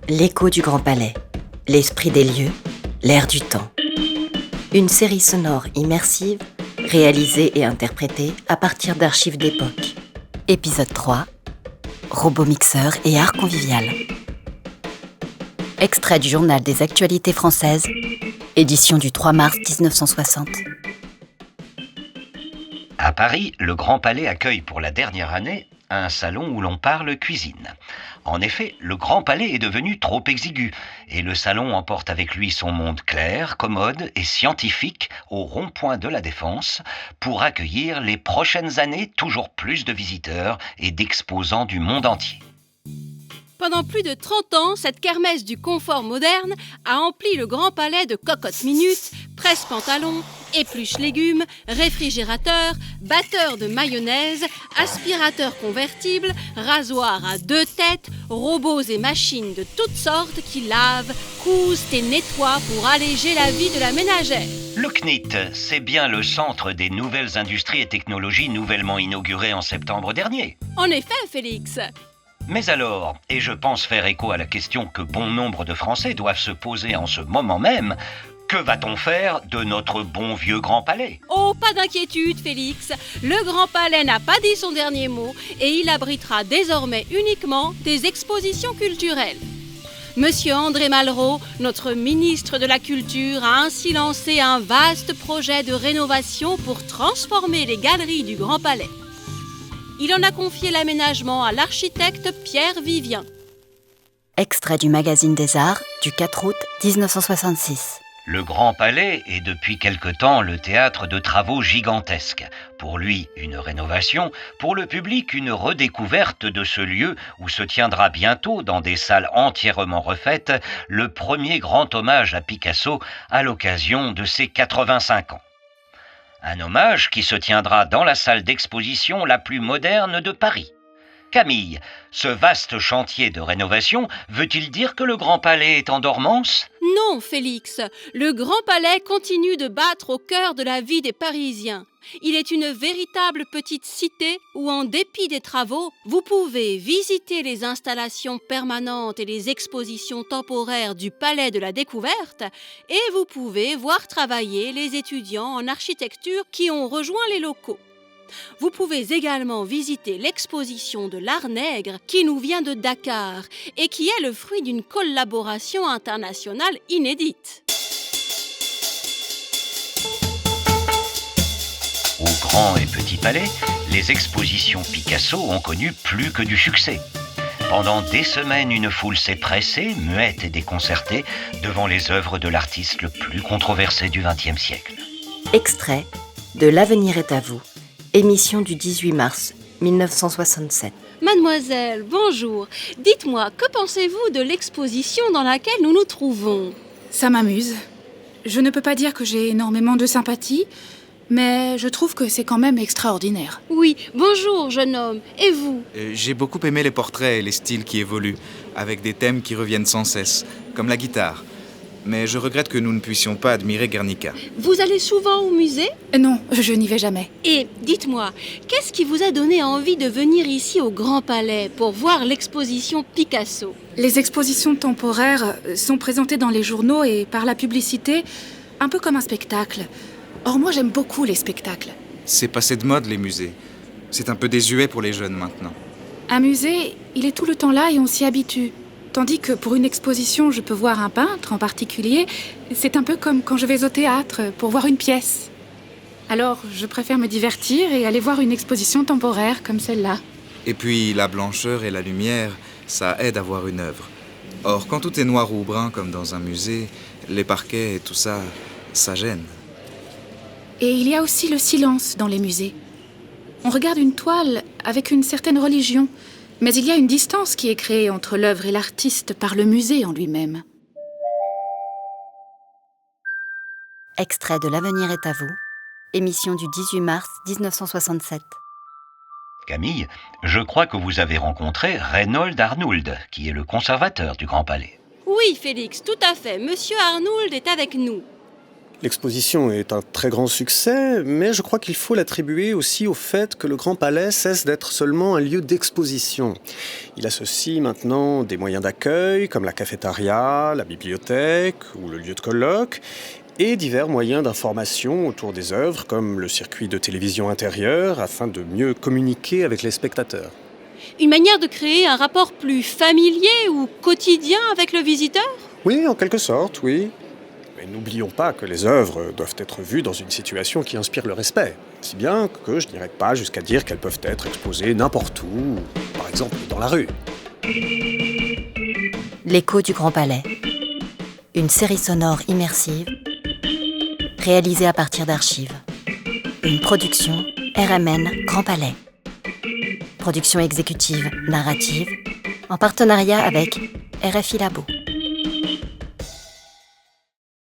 L'écho du Grand Palais, l'esprit des lieux, l'air du temps. Une série sonore immersive, réalisée et interprétée à partir d'archives d'époque. Épisode 3, Robot mixeur et art convivial. Extrait du journal des actualités françaises, édition du 3 mars 1960. À Paris, le Grand Palais accueille pour la dernière année un salon où l'on parle cuisine. En effet, le Grand Palais est devenu trop exigu et le salon emporte avec lui son monde clair, commode et scientifique au rond-point de la Défense pour accueillir les prochaines années toujours plus de visiteurs et d'exposants du monde entier. Pendant plus de 30 ans, cette kermesse du confort moderne a empli le Grand Palais de cocottes minutes, presse-pantalons, épluches légumes, réfrigérateurs, batteurs de mayonnaise, aspirateurs convertibles, rasoirs à 2 têtes, robots et machines de toutes sortes qui lavent, cousent et nettoient pour alléger la vie de la ménagère. Le CNIT, c'est bien le centre des nouvelles industries et technologies nouvellement inauguré en septembre dernier. En effet, Félix. Mais alors, et je pense faire écho à la question que bon nombre de Français doivent se poser en ce moment même, que va-t-on faire de notre bon vieux Grand Palais ? Oh, pas d'inquiétude, Félix. Le Grand Palais n'a pas dit son dernier mot et il abritera désormais uniquement des expositions culturelles. Monsieur André Malraux, notre ministre de la Culture, a ainsi lancé un vaste projet de rénovation pour transformer les galeries du Grand Palais. Il en a confié l'aménagement à l'architecte Pierre Vivien. Extrait du magazine des Arts du 4 août 1966. Le Grand Palais est depuis quelque temps le théâtre de travaux gigantesques. Pour lui, une rénovation, pour le public, une redécouverte de ce lieu où se tiendra bientôt, dans des salles entièrement refaites, le premier grand hommage à Picasso à l'occasion de ses 85 ans. Un hommage qui se tiendra dans la salle d'exposition la plus moderne de Paris. Camille, ce vaste chantier de rénovation, veut-il dire que le Grand Palais est en dormance ? Non, Félix. Le Grand Palais continue de battre au cœur de la vie des Parisiens. Il est une véritable petite cité où, en dépit des travaux, vous pouvez visiter les installations permanentes et les expositions temporaires du Palais de la Découverte et vous pouvez voir travailler les étudiants en architecture qui ont rejoint les locaux. Vous pouvez également visiter l'exposition de l'Art nègre qui nous vient de Dakar et qui est le fruit d'une collaboration internationale inédite. Au Grand et Petit Palais, les expositions Picasso ont connu plus que du succès. Pendant des semaines, une foule s'est pressée, muette et déconcertée, devant les œuvres de l'artiste le plus controversé du XXe siècle. Extrait de L'avenir est à vous, émission du 18 mars 1967. Mademoiselle, bonjour. Dites-moi, que pensez-vous de l'exposition dans laquelle nous nous trouvons ? Ça m'amuse. Je ne peux pas dire que j'ai énormément de sympathie, mais je trouve que c'est quand même extraordinaire. Oui, bonjour jeune homme. Et vous ? J'ai beaucoup aimé les portraits et les styles qui évoluent, avec des thèmes qui reviennent sans cesse, comme la guitare. Mais je regrette que nous ne puissions pas admirer Guernica. Vous allez souvent au musée ? Non, je n'y vais jamais. Et dites-moi, qu'est-ce qui vous a donné envie de venir ici au Grand Palais pour voir l'exposition Picasso ? Les expositions temporaires sont présentées dans les journaux et par la publicité, un peu comme un spectacle. Or, moi, j'aime beaucoup les spectacles. C'est passé de mode, les musées. C'est un peu désuet pour les jeunes maintenant. Un musée, il est tout le temps là et on s'y habitue. Tandis que pour une exposition, je peux voir un peintre en particulier. C'est un peu comme quand je vais au théâtre pour voir une pièce. Alors, je préfère me divertir et aller voir une exposition temporaire comme celle-là. Et puis, la blancheur et la lumière, ça aide à voir une œuvre. Or, quand tout est noir ou brun comme dans un musée, les parquets et tout ça, ça gêne. Et il y a aussi le silence dans les musées. On regarde une toile avec une certaine religion, mais il y a une distance qui est créée entre l'œuvre et l'artiste par le musée en lui-même. Extrait de L'avenir est à vous, émission du 18 mars 1967. Camille, je crois que vous avez rencontré Reinhold Arnould, qui est le conservateur du Grand Palais. Oui, Félix, tout à fait. Monsieur Arnould est avec nous. L'exposition est un très grand succès, mais je crois qu'il faut l'attribuer aussi au fait que le Grand Palais cesse d'être seulement un lieu d'exposition. Il associe maintenant des moyens d'accueil, comme la cafétéria, la bibliothèque ou le lieu de colloque, et divers moyens d'information autour des œuvres, comme le circuit de télévision intérieur, afin de mieux communiquer avec les spectateurs. Une manière de créer un rapport plus familier ou quotidien avec le visiteur? Oui, en quelque sorte, oui. Mais n'oublions pas que les œuvres doivent être vues dans une situation qui inspire le respect. Si bien que je n'irai pas jusqu'à dire qu'elles peuvent être exposées n'importe où, par exemple dans la rue. L'écho du Grand Palais. Une série sonore immersive, réalisée à partir d'archives. Une production RMN Grand Palais. Production exécutive narrative, en partenariat avec RFI Labo.